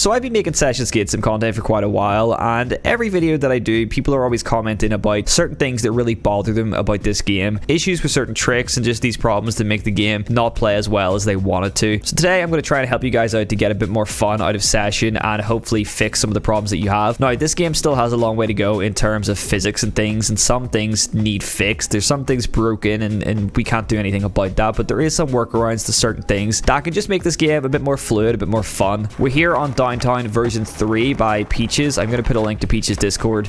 So I've been making Session Skate Sim content for quite a while, and every video that I do, people are always commenting about certain things that really bother them about this game, issues with certain tricks, and just these problems that make the game not play as well as they want it to. So today I'm going to try and help you guys out to get a bit more fun out of Session and hopefully fix some of the problems that you have. Now, this game still has a long way to go in terms of physics and things, and some things need fixed. There's some things broken and we can't do anything about that, but there is some workarounds to certain things that can just make this game a bit more fluid, a bit more fun. We're here on Downtown version 3 by Peaches. I'm going to put a link to Peaches Discord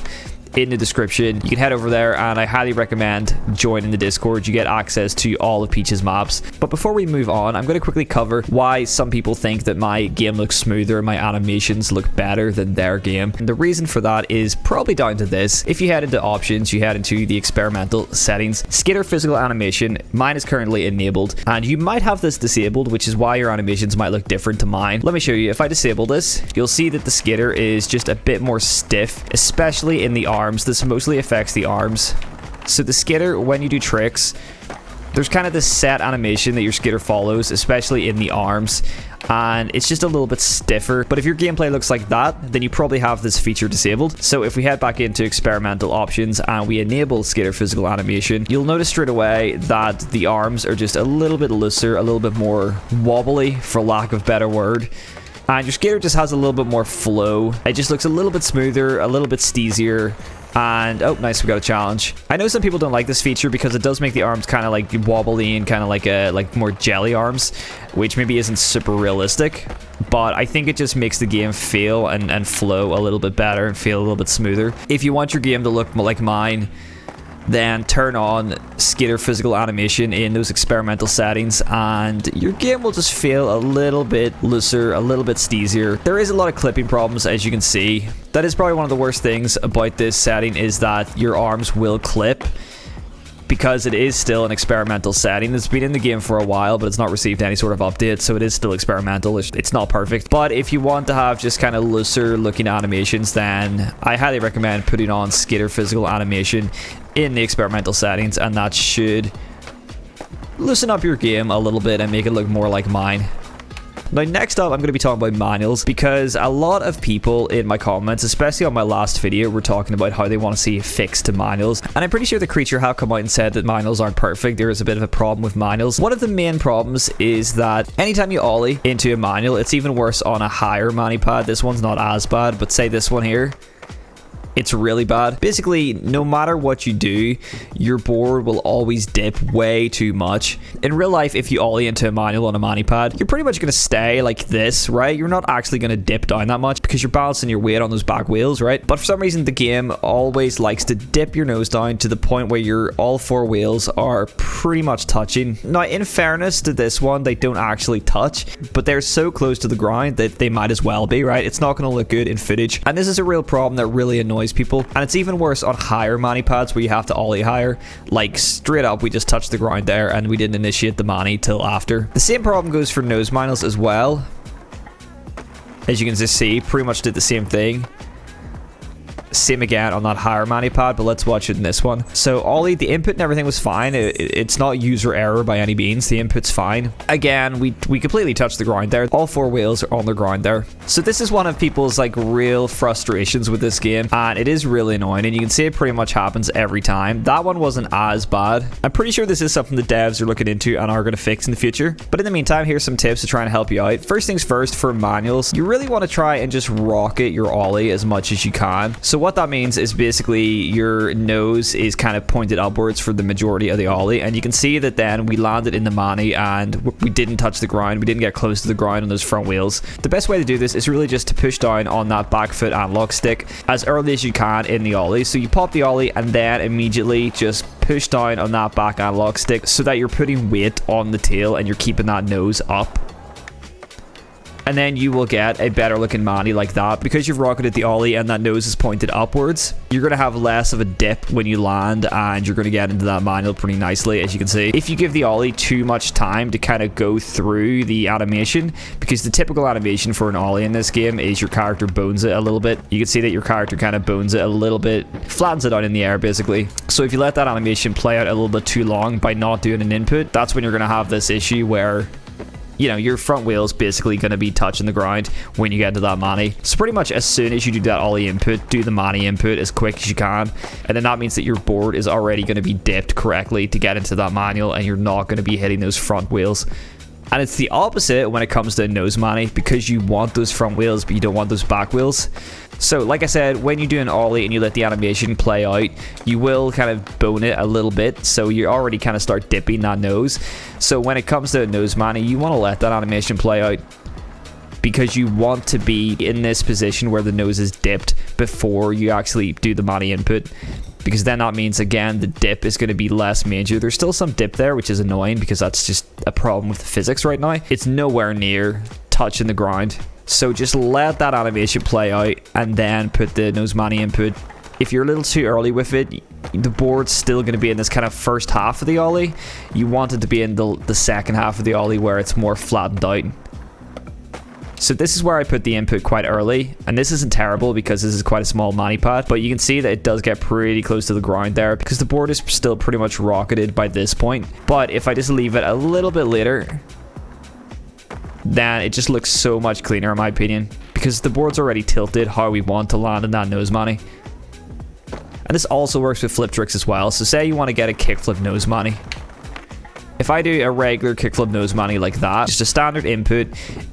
in the description. You can head over there, and I highly recommend joining the Discord. You get access to all of Peach's maps. But before we move on, I'm going to quickly cover why some people think that my game looks smoother and my animations look better than their game. And the reason for that is probably down to this. If you head into options, you head into the experimental settings, skater physical animation, mine is currently enabled, and you might have this disabled, which is why your animations might look different to mine. Let me show you. If I disable this, you'll see that the skater is just a bit more stiff, especially in the arms. This mostly affects the arms. So the skater, when you do tricks, there's kind of this set animation that your skater follows, especially in the arms, and it's just a little bit stiffer. But if your gameplay looks like that, then you probably have this feature disabled. So if we head back into experimental options and we enable skater physical animation, you'll notice straight away that the arms are just a little bit looser, a little bit more wobbly, for lack of a better word. And your skater just has a little bit more flow. It just looks a little bit smoother, a little bit steezier. And oh, nice, we got a challenge. I know some people don't like this feature because it does make the arms kind of like wobbly and kind of like more jelly arms, which maybe isn't super realistic, but I think it just makes the game feel and flow a little bit better and feel a little bit smoother. If you want your game to look like mine, then turn on skater physical animation in those experimental settings and your game will just feel a little bit looser, a little bit steezier. There is a lot of clipping problems, as you can see. That is probably one of the worst things about this setting, is that your arms will clip, because it is still an experimental setting. It's been in the game for a while, but it's not received any sort of update, so it is still experimental. It's not perfect. But if you want to have just kind of looser looking animations, then I highly recommend putting on skater physical animation in the experimental settings, and that should loosen up your game a little bit and make it look more like mine. Now, next up, I'm going to be talking about manuals, because a lot of people in my comments, especially on my last video, were talking about how they want to see a fix to manuals. And I'm pretty sure the creature have come out and said that manuals aren't perfect. There is a bit of a problem with manuals. One of the main problems is that anytime you ollie into a manual, it's even worse on a higher mani pad. This one's not as bad, but say this one here, it's really bad. Basically, no matter what you do, your board will always dip way too much. In real life, if you ollie into a manual on a mani pad, you're pretty much going to stay like this, right? You're not actually going to dip down that much because you're balancing your weight on those back wheels, right? But for some reason, the game always likes to dip your nose down to the point where your all four wheels are pretty much touching. Now, in fairness to this one, they don't actually touch, but they're so close to the ground that they might as well be, right? It's not going to look good in footage. And this is a real problem that really annoys people, and it's even worse on higher mani pads where you have to ollie higher. Like straight up, we just touched the ground there and we didn't initiate the mani till after. The same problem goes for nose manuals as well. As you can just see, pretty much did the same thing. Same again on that higher mani pad, but let's watch it in this one. So ollie, the input and everything was fine. It's not user error by any means. The input's fine. Again, we completely touched the ground there. All four wheels are on the ground there. So this is one of people's like real frustrations with this game, and it is really annoying, and you can see it pretty much happens every time. That one wasn't as bad. I'm pretty sure this is something the devs are looking into and are going to fix in the future. But in the meantime, here's some tips to try and help you out. First things first, for manuals, you really want to try and just rocket your ollie as much as you can. So what that means is basically your nose is kind of pointed upwards for the majority of the ollie, and you can see that then we landed in the mani and we didn't touch the ground. We didn't get close to the ground on those front wheels. The best way to do this is really just to push down on that back foot analog stick as early as you can in the ollie. So you pop the ollie and then immediately just push down on that back analog stick so that you're putting weight on the tail and you're keeping that nose up. And then you will get a better looking mani like that. Because you've rocketed the ollie and that nose is pointed upwards, you're going to have less of a dip when you land, and you're going to get into that manual pretty nicely, as you can see. If you give the ollie too much time to kind of go through the animation, because the typical animation for an ollie in this game is your character bones it a little bit. You can see that your character kind of bones it a little bit, flattens it out in the air basically. So if you let that animation play out a little bit too long by not doing an input, that's when you're going to have this issue where you know, your front wheel's basically going to be touching the ground when you get into that mani. So pretty much as soon as you do that ollie input, do the mani input as quick as you can, and then that means that your board is already going to be dipped correctly to get into that manual, and you're not going to be hitting those front wheels. And it's the opposite when it comes to nose mani, because you want those front wheels but you don't want those back wheels. So like I said, when you do an ollie and you let the animation play out, you will kind of bone it a little bit, so you already kind of start dipping that nose. So when it comes to nose mani, you want to let that animation play out, because you want to be in this position where the nose is dipped before you actually do the mani input, because then that means, again, the dip is going to be less major. There's still some dip there, which is annoying because that's just a problem with the physics right now. It's nowhere near touching the ground. So just let that animation play out and then put the nose mani input. If you're a little too early with it, the board's still going to be in this kind of first half of the ollie. You want it to be in the second half of the ollie where it's more flattened out. So this is where I put the input quite early, and this isn't terrible because this is quite a small mani pad, but you can see that it does get pretty close to the ground there because the board is still pretty much rocketed by this point. But if I just leave it a little bit later, then it just looks so much cleaner in my opinion, because the board's already tilted how we want to land in that nose mani. And this also works with flip tricks as well. So say you want to get a kickflip nose mani. If I do a regular kickflip nose mani like that, just a standard input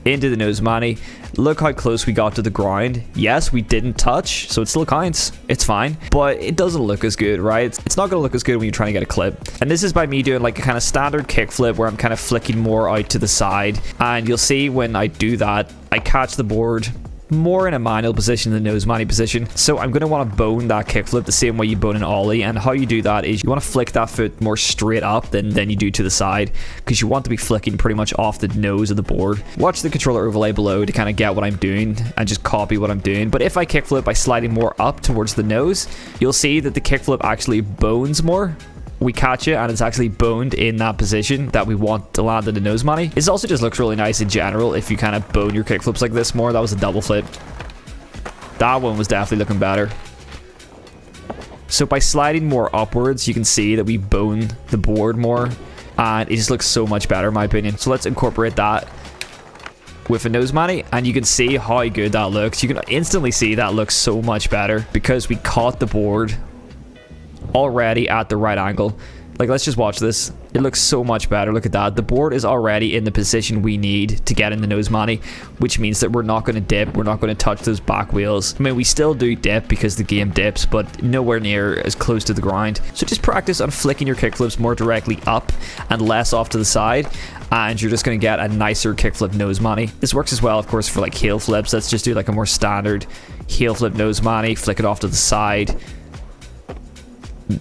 into the nose mani, look how close we got to the ground. Yes, we didn't touch, so it still counts. It's fine, but it doesn't look as good, right? It's not going to look as good when you're trying to get a clip. And this is by me doing like a kind of standard kickflip where I'm kind of flicking more out to the side. And you'll see when I do that, I catch the board more in a manual position than nose mani position. So I'm going to want to bone that kickflip the same way you bone an ollie, and how you do that is you want to flick that foot more straight up than you do to the side, because you want to be flicking pretty much off the nose of the board. Watch the controller overlay below to kind of get what I'm doing and just copy what I'm doing. But if I kickflip by sliding more up towards the nose, you'll see that the kickflip actually bones more. We catch it and it's actually boned in that position that we want to land in the nose mani. This also just looks really nice in general if you kind of bone your kickflips like this more. That was a double flip. That one was definitely looking better. So by sliding more upwards, you can see that we bone the board more, and it just looks so much better in my opinion. So let's incorporate that with a nose mani, and you can see how good that looks. You can instantly see that looks so much better because we caught the board already at the right angle. Like, let's just watch this. It looks so much better. Look at that. The board is already in the position we need to get in the nose mani, which means that we're not going to dip. We're not going to touch those back wheels. I mean, we still do dip because the game dips, but nowhere near as close to the ground. So just practice on flicking your kickflips more directly up and less off to the side, and you're just going to get a nicer kickflip nose mani. This works as well, of course, for like heel flips. Let's just do like a more standard heel flip nose mani, flick it off to the side.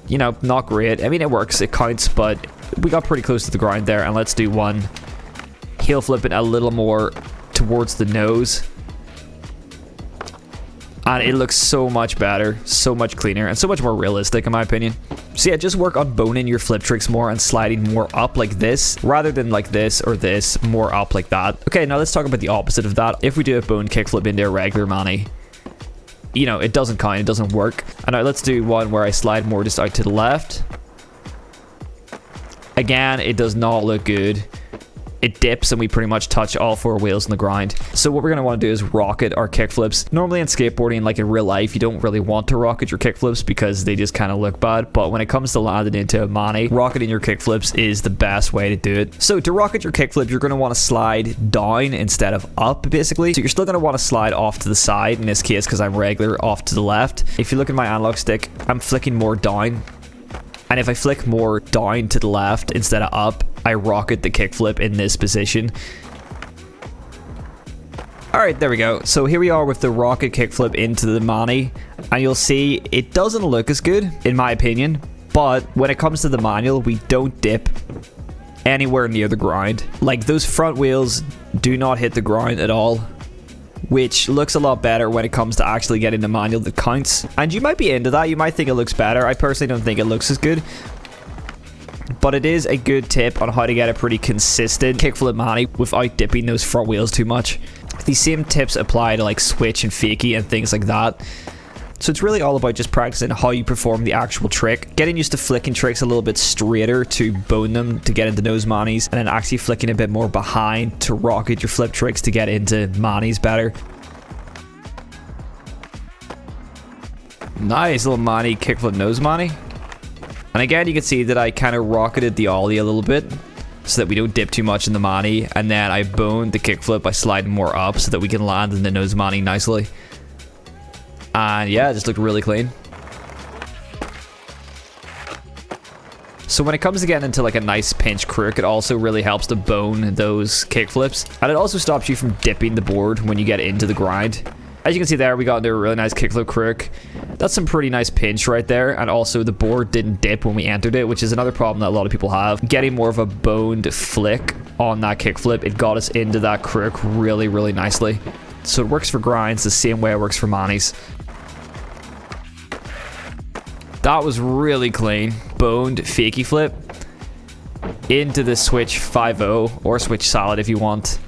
You know, not great. I mean, it works, it counts, but we got pretty close to the ground there. And let's do one heel flipping a little more towards the nose, and it looks so much better, so much cleaner, and so much more realistic in my opinion. So yeah, just work on boning your flip tricks more and sliding more up like this rather than like this or this, more up like that. Okay, now let's talk about the opposite of that. If we do a bone kickflip into a regular mani, you know, it doesn't count, it doesn't work. And now let's do one where I slide more just out to the left. Again, it does not look good. It dips and we pretty much touch all four wheels on the ground. So what we're going to want to do is rocket our kickflips. Normally in skateboarding, like in real life, you don't really want to rocket your kickflips because they just kind of look bad. But when it comes to landing into a mani, rocketing your kickflips is the best way to do it. So to rocket your kickflip, you're going to want to slide down instead of up, basically. So you're still going to want to slide off to the side, in this case, because I'm regular, off to the left. If you look at my analog stick, I'm flicking more down. And if I flick more down to the left instead of up, I rocket the kickflip in this position. Alright, there we go. So here we are with the rocket kickflip into the mani. And you'll see it doesn't look as good, in my opinion. But when it comes to the manual, we don't dip anywhere near the ground. Like, those front wheels do not hit the ground at all, which looks a lot better when it comes to actually getting the manual that counts. And you might be into that, you might think it looks better. I personally don't think it looks as good, but it is a good tip on how to get a pretty consistent kickflip mani without dipping those front wheels too much. These same tips apply to like switch and fakie and things like that. So it's really all about just practicing how you perform the actual trick, getting used to flicking tricks a little bit straighter to bone them to get into nose manis, and then actually flicking a bit more behind to rocket your flip tricks to get into manis better. Nice little mani kickflip nose mani. And again, you can see that I kind of rocketed the ollie a little bit so that we don't dip too much in the mani, and then I boned the kickflip by sliding more up so that we can land in the nose mani nicely. And yeah, it just looked really clean. So when it comes to getting into like a nice pinch crook, it also really helps to bone those kickflips. And it also stops you from dipping the board when you get into the grind. As you can see there, we got into a really nice kickflip crook. That's some pretty nice pinch right there. And also the board didn't dip when we entered it, which is another problem that a lot of people have. Getting more of a boned flick on that kickflip, it got us into that crook really, really nicely. So it works for grinds the same way it works for manis. That was really clean. Boned fakie flip into the switch 5-0 or switch solid if you want.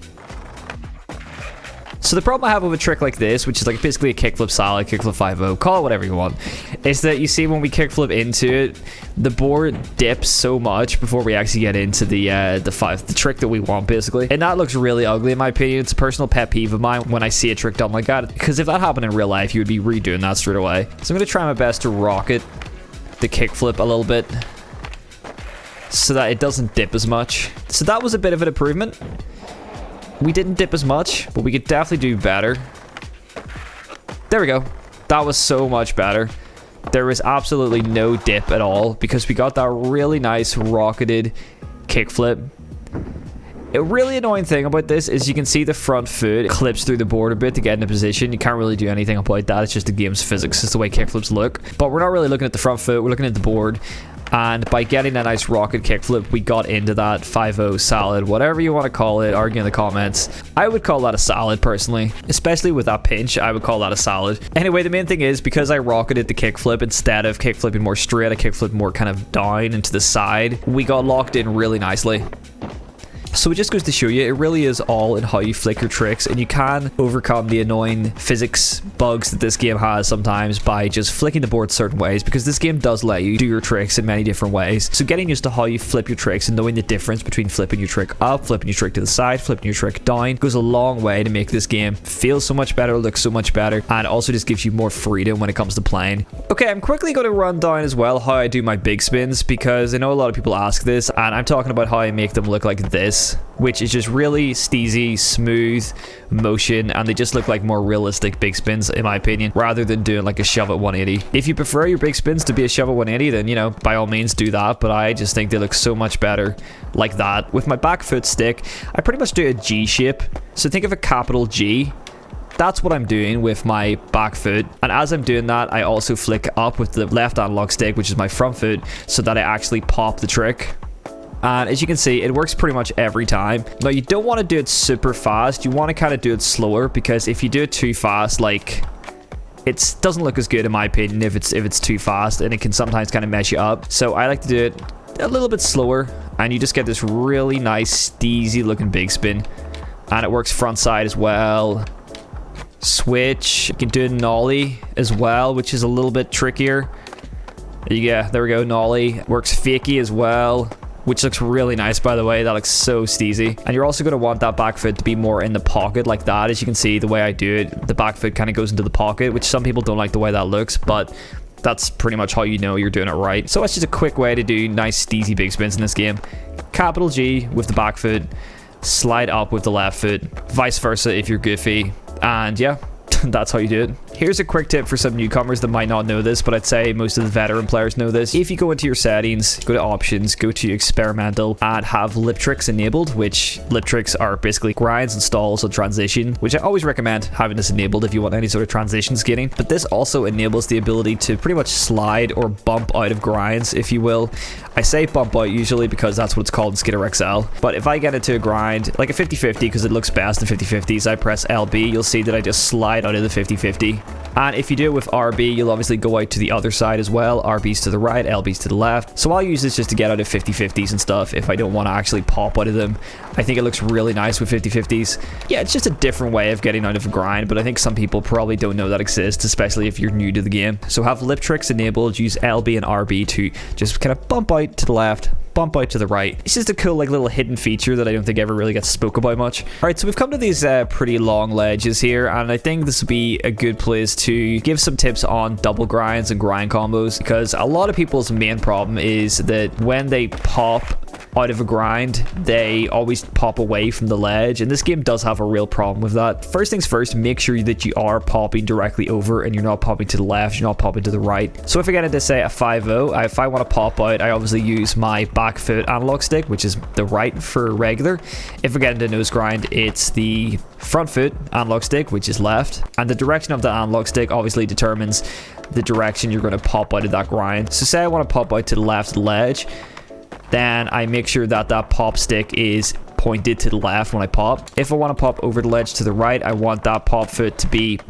So the problem I have with a trick like this, which is like basically a kickflip solid, kickflip 5-0, call it whatever you want, is that you see when we kickflip into it, the board dips so much before we actually get into the trick that we want basically. And that looks really ugly in my opinion. It's a personal pet peeve of mine when I see a trick done like that, because if that happened in real life, you would be redoing that straight away. So I'm going to try my best to rocket the kickflip a little bit so that it doesn't dip as much. So that was a bit of an improvement. We didn't dip as much, but we could definitely do better. There we go. That was so much better. There was absolutely no dip at all because we got that really nice rocketed kickflip. A really annoying thing about this is you can see the front foot clips through the board a bit to get into position. You can't really do anything about that. It's just the game's physics. It's the way kickflips look. But we're not really looking at the front foot. We're looking at the board. And by getting a nice rocket kickflip, we got into that 5-0 salad, whatever you want to call it, argue in the comments. I would call that a salad personally, especially with that pinch. I would call that a salad. Anyway, the main thing is because I rocketed the kickflip instead of kickflipping more straight, I kickflipped more kind of down into the side. We got locked in really nicely. So it just goes to show you, it really is all in how you flick your tricks, and you can overcome the annoying physics bugs that this game has sometimes by just flicking the board certain ways, because this game does let you do your tricks in many different ways. So getting used to how you flip your tricks and knowing the difference between flipping your trick up, flipping your trick to the side, flipping your trick down goes a long way to make this game feel so much better, look so much better, and also just gives you more freedom when it comes to playing. Okay, I'm quickly going to run down as well how I do my big spins, because I know a lot of people ask this, and I'm talking about how I make them look like this, which is just really steezy, smooth motion, and they just look like more realistic big spins in my opinion, rather than doing like a shove at 180. If you prefer your big spins to be a shove at 180, then you know, by all means do that, but I just think they look so much better like that. With my back foot stick, I pretty much do a G shape, so think of a capital G. That's what I'm doing with my back foot, and as I'm doing that, I also flick up with the left analog stick, which is my front foot, so that I actually pop the trick. And as you can see, it works pretty much every time. Now, you don't want to do it super fast. You want to kind of do it slower, because if you do it too fast, like, it doesn't look as good in my opinion if it's too fast, and it can sometimes kind of mess you up. So I like to do it a little bit slower, and you just get this really nice steezy looking big spin, and it works front side as well. Switch, you can do a nollie as well, which is a little bit trickier. Yeah, there we go, nollie. Works fakie as well, which looks really nice, by the way. That looks so steezy. And you're also going to want that back foot to be more in the pocket like that. As you can see, the way I do it, the back foot kind of goes into the pocket, which some people don't like the way that looks, but that's pretty much how you know you're doing it right. So that's just a quick way to do nice steezy big spins in this game. Capital G with the back foot, slide up with the left foot, vice versa if you're goofy, and yeah, that's how you do it. Here's a quick tip for some newcomers that might not know this, but I'd say most of the veteran players know this. If you go into your settings, go to options, go to experimental, and have lip tricks enabled, which lip tricks are basically grinds and stalls on transition, which I always recommend having this enabled if you want any sort of transition skating. But this also enables the ability to pretty much slide or bump out of grinds, if you will. I say bump out usually because that's what it's called in Skater XL. But if I get into a grind, like a 50-50, because it looks best in 50-50s, I press LB, you'll see that I just slide out of the 50-50. And if you do it with RB, you'll obviously go out to the other side as well. RB's to the right, LB's to the left. So I'll use this just to get out of 50-50s and stuff if I don't want to actually pop out of them. I think it looks really nice with 50-50s. Yeah, it's just a different way of getting out of a grind, but I think some people probably don't know that exists, especially if you're new to the game. So have lip tricks enabled, use LB and RB to just kind of bump out to the left, bump out to the right. It's just a cool like little hidden feature that I don't think ever really gets spoke about much. Alright, so we've come to these pretty long ledges here, and I think this would be a good place to give some tips on double grinds and grind combos, because a lot of people's main problem is that when they pop out of a grind, they always pop away from the ledge, and this game does have a real problem with that. First things first, make sure that you are popping directly over and you're not popping to the left, you're not popping to the right. So if I get into say a 5-0, if I want to pop out, I obviously use my back foot analog stick, which is the right for regular. If I get into nose grind, it's the front foot analog stick, which is left, and the direction of the analog stick obviously determines the direction you're going to pop out of that grind. So say I want to pop out to the left of the ledge, then I make sure that that pop stick is pointed to the left when I pop. If I want to pop over the ledge to the right, I want that pop foot to be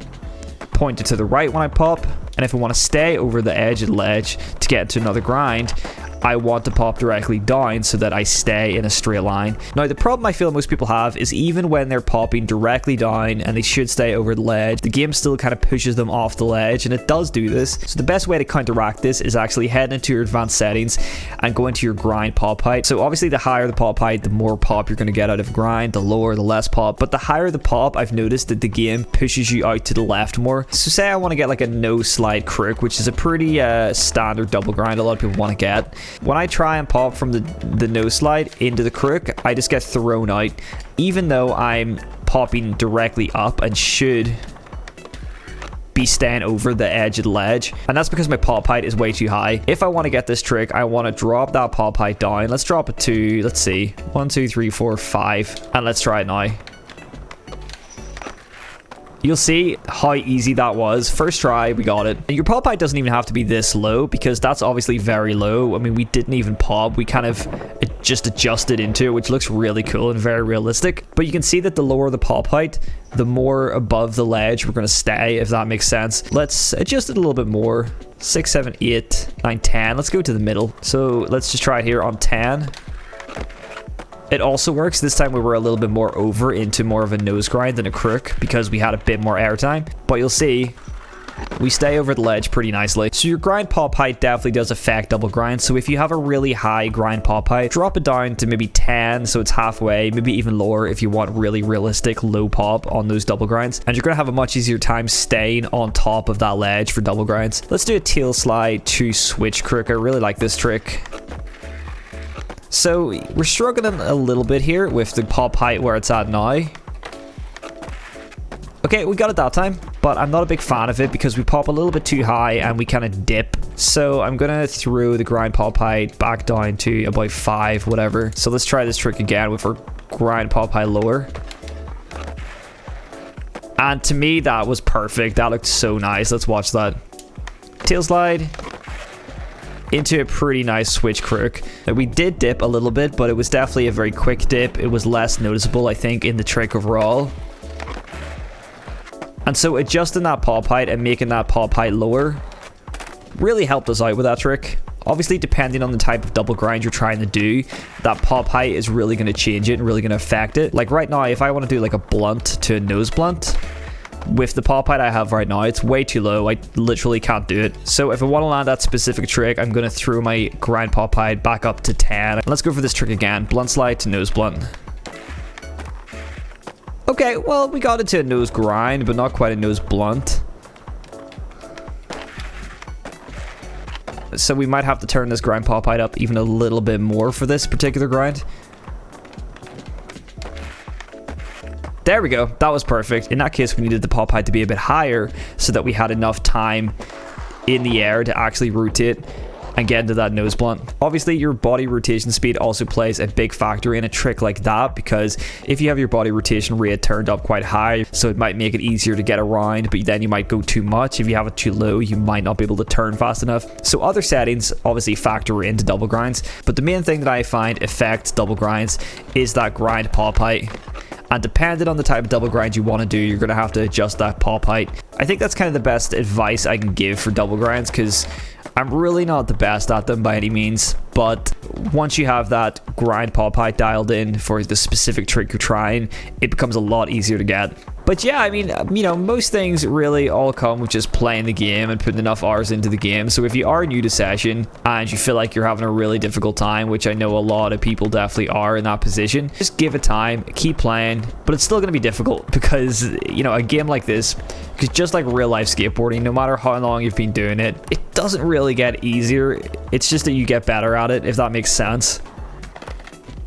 pointed to the right when I pop. And if I want to stay over the edge of the ledge to get into another grind, I want to pop directly down so that I stay in a straight line. Now, the problem I feel most people have is even when they're popping directly down and they should stay over the ledge, the game still kind of pushes them off the ledge, and it does do this. So the best way to counteract this is actually head into your advanced settings and go into your grind pop height. So obviously the higher the pop height, the more pop you're going to get out of a grind, the lower, the less pop. But the higher the pop, I've noticed that the game pushes you out to the left more. So say I want to get like a no slide crook, which is a pretty standard double grind a lot of people want to get. When I try and pop from the no slide into the crook, I just get thrown out, even though I'm popping directly up and should be staying over the edge of the ledge. And that's because my pop height is way too high. If I want to get this trick, I want to drop that pop height down. Let's drop it to, let's see, 1, 2, 3, 4, 5, and let's try it now. You'll see how easy that was. First try, we got it. And your pop height doesn't even have to be this low, because that's obviously very low. I mean, we didn't even pop. We kind of just adjusted into it, which looks really cool and very realistic. But you can see that the lower the pop height, the more above the ledge we're going to stay, if that makes sense. Let's adjust it a little bit more. 6, 7, 8, 9, 10. Let's go to the middle. So let's just try it here on 10. It also works. This time we were a little bit more over into more of a nose grind than a crook because we had a bit more airtime. But you'll see we stay over the ledge pretty nicely. So your grind pop height definitely does affect double grind. So if you have a really high grind pop height, drop it down to maybe 10, so it's halfway, maybe even lower if you want really realistic low pop on those double grinds. And you're going to have a much easier time staying on top of that ledge for double grinds. Let's do a tail slide to switch crook. I really like this trick. So we're struggling a little bit here with the pop height where it's at now. Okay, we got it that time, but I'm not a big fan of it because we pop a little bit too high and we kind of dip. So I'm going to throw the grind pop height back down to about 5, whatever. So let's try this trick again with our grind pop height lower. And to me, that was perfect. That looked so nice. Let's watch that. Tail slide into a pretty nice switch crook. We did dip a little bit, but it was definitely a very quick dip. It was less noticeable, I think, in the trick overall. And so adjusting that pop height and making that pop height lower really helped us out with that trick. Obviously, depending on the type of double grind you're trying to do, that pop height is really going to change it and really going to affect it. Like right now, if I want to do like a blunt to a nose blunt, with the pop height I have right now, it's way too low. I literally can't do it. So if I want to land that specific trick, I'm going to throw my grind pop height back up to 10. Let's go for this trick again. Blunt slide to nose blunt. Okay, well, we got into a nose grind, but not quite a nose blunt. So we might have to turn this grind pop height up even a little bit more for this particular grind. There we go. That was perfect. In that case, we needed the pop height to be a bit higher so that we had enough time in the air to actually rotate and get into that nose blunt. Obviously, your body rotation speed also plays a big factor in a trick like that, because if you have your body rotation rate turned up quite high, so it might make it easier to get around, but then you might go too much. If you have it too low, you might not be able to turn fast enough. So other settings obviously factor into double grinds, but the main thing that I find affects double grinds is that grind pop height. And depending on the type of double grind you want to do, you're going to have to adjust that pop height. I think that's kind of the best advice I can give for double grinds, because I'm really not the best at them by any means, but once you have that grind pop height dialed in for the specific trick you're trying, it becomes a lot easier to get. But yeah, I mean, you know, most things really all come with just playing the game and putting enough hours into the game. So if you are new to session and you feel like you're having a really difficult time, which I know a lot of people definitely are in that position, just give it time, keep playing, but it's still going to be difficult because, you know, a game like this, because just like real life skateboarding, no matter how long you've been doing it, it doesn't really get easier. It's just that you get better at it, if that makes sense.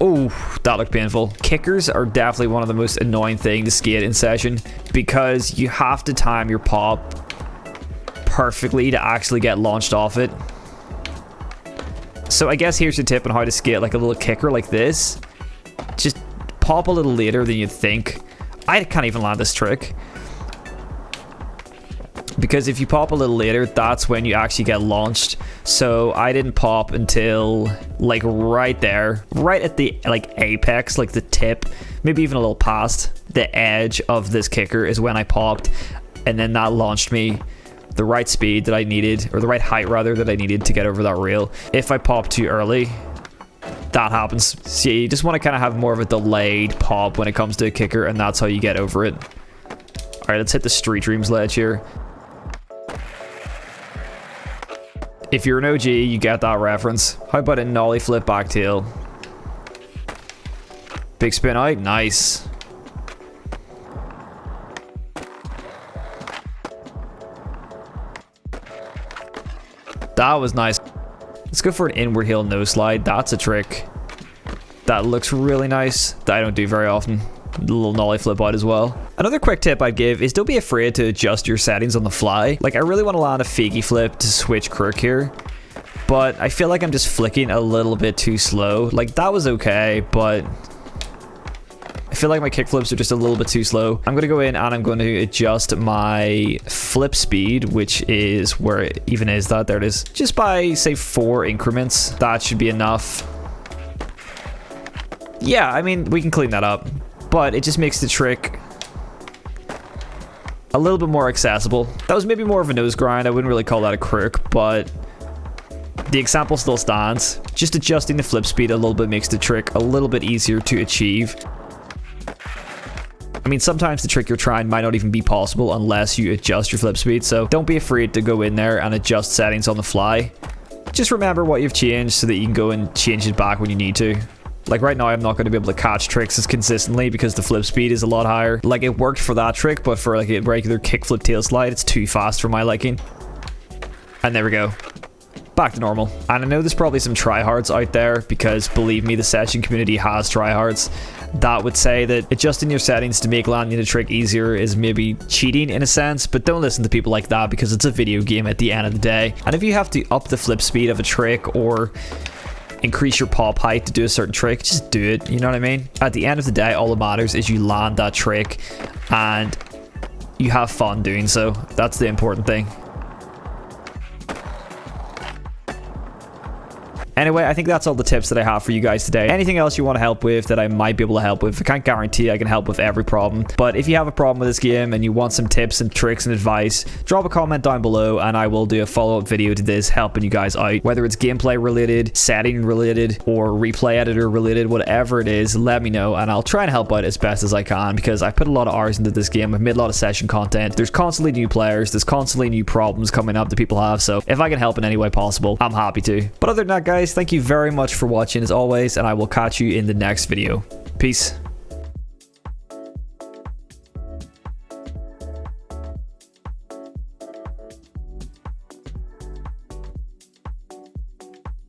Oh, that looked painful. Kickers are definitely one of the most annoying things to skate in session, because you have to time your pop perfectly to actually get launched off it. So I guess here's a tip on how to skate like a little kicker like this. Just pop a little later than you'd think. I can't even land this trick, because if you pop a little later, that's when you actually get launched. So I didn't pop until like right there, right at the like apex, like the tip, maybe even a little past the edge of this kicker is when I popped, and then that launched me the right speed that I needed, or the right height rather, that I needed to get over that rail. If I pop too early, that happens. So you just want to kind of have more of a delayed pop when it comes to a kicker, and that's how you get over it. All right, let's hit the Street Dreams ledge here. If you're an OG, you get that reference. How about a nollie flip back tail? Big spin out, nice. That was nice. Let's go for an inward heel no slide. That's a trick that looks really nice, that I don't do very often. A little nollie flip out as well. Another quick tip I'd give is don't be afraid to adjust your settings on the fly. Like, I really want to land a fakie flip to switch crook here, but I feel like I'm just flicking a little bit too slow. Like, that was okay, but I feel like my kick flips are just a little bit too slow. I'm going to go in and I'm going to adjust my flip speed, which is where it even is that. There it is. Just by, say, 4 increments. That should be enough. Yeah, I mean, we can clean that up, but it just makes the trick a little bit more accessible. That was maybe more of a nose grind. I wouldn't really call that a crook, but the example still stands. Just adjusting the flip speed a little bit makes the trick a little bit easier to achieve. I mean, sometimes the trick you're trying might not even be possible unless you adjust your flip speed, so don't be afraid to go in there and adjust settings on the fly. Just remember what you've changed so that you can go and change it back when you need to. Like right now, I'm not going to be able to catch tricks as consistently because the flip speed is a lot higher. Like, it worked for that trick, but for like a regular kickflip tail slide, it's too fast for my liking. And there we go. Back to normal. And I know there's probably some tryhards out there, because believe me, the session community has tryhards that would say that adjusting your settings to make landing a trick easier is maybe cheating in a sense, but don't listen to people like that, because it's a video game at the end of the day. And if you have to up the flip speed of a trick or increase your pop height to do a certain trick, just do it, you know what I mean? At the end of the day, all that matters is you land that trick and you have fun doing so. That's the important thing. Anyway, I think that's all the tips that I have for you guys today. Anything else you want to help with that I might be able to help with, I can't guarantee I can help with every problem, but if you have a problem with this game and you want some tips and tricks and advice, drop a comment down below and I will do a follow-up video to this helping you guys out. Whether it's gameplay related, setting related, or replay editor related, whatever it is, let me know and I'll try and help out as best as I can, because I've put a lot of hours into this game. I've made a lot of session content. There's constantly new players, there's constantly new problems coming up that people have, so if I can help in any way possible, I'm happy to. But other than that, guys, thank you very much for watching as always, and I will catch you in the next video. Peace.